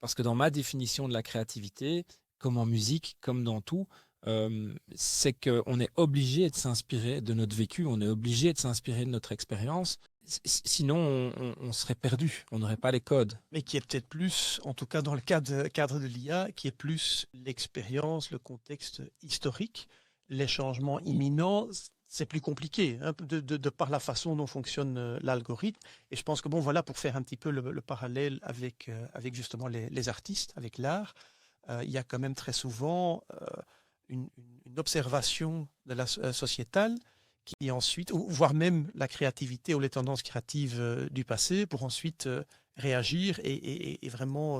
Parce que dans ma définition de la créativité, comme en musique, comme dans tout, c'est qu'on est obligé de s'inspirer de notre vécu, on est obligé de s'inspirer de notre expérience. Sinon, on serait perdu, on n'aurait pas les codes. Mais qui est peut-être plus, en tout cas dans le cadre de l'IA, qui est plus l'expérience, le contexte historique, les changements imminents, c'est plus compliqué hein, de par la façon dont fonctionne l'algorithme. Et je pense que bon, voilà, pour faire un petit peu le parallèle avec justement les artistes, avec l'art, il y a quand même très souvent une observation de la sociétale qui ensuite, ou voire même la créativité ou les tendances créatives du passé pour ensuite réagir et vraiment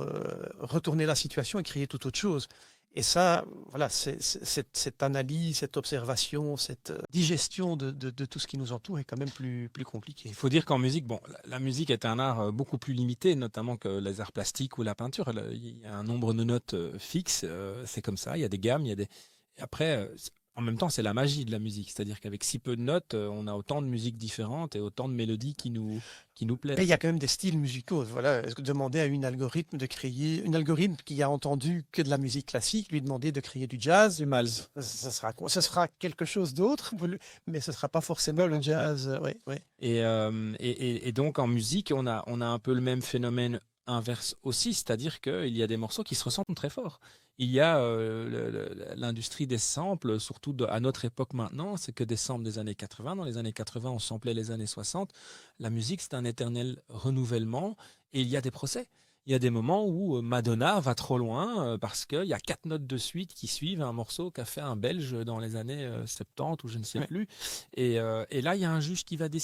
retourner la situation et créer tout autre chose. Et ça, voilà, cette analyse, cette observation, cette digestion de tout ce qui nous entoure est quand même plus Il compliquée. faut dire qu'en musique, bon, la musique est un art beaucoup plus limité, notamment que les arts plastiques ou la peinture. Il y a un nombre de notes fixe, c'est comme ça. Il y a des gammes, il y a des. Et après, en même temps, c'est la magie de la musique. C'est-à-dire qu'avec si peu de notes, on a autant de musiques différentes et autant de mélodies qui nous Mais il y a plaisent. quand même des styles musicaux. Voilà, est-ce que demander à une algorithme de créer, une algorithme qui a entendu que de la musique classique, lui demander de créer du jazz, Du mal. ça sera quoi? Ce sera quelque chose d'autre, mais ce sera pas forcément le jazz. Ouais, ouais. Et donc en musique, on a un peu le même phénomène inverse aussi, c'est-à-dire qu'il y a des morceaux qui se ressemblent très fort. Il y a l'industrie des samples, surtout à notre époque maintenant, c'est que des samples des années 80. Dans les années 80, on samplait les années 60. La musique, c'est un éternel renouvellement et il y a des procès. Il y a des moments où Madonna va trop loin parce qu'il y a 4 notes de suite qui suivent un morceau qu'a fait un Belge dans les années 70 ou je ne sais Ouais. plus. Et là, il y a un juge qui va décider.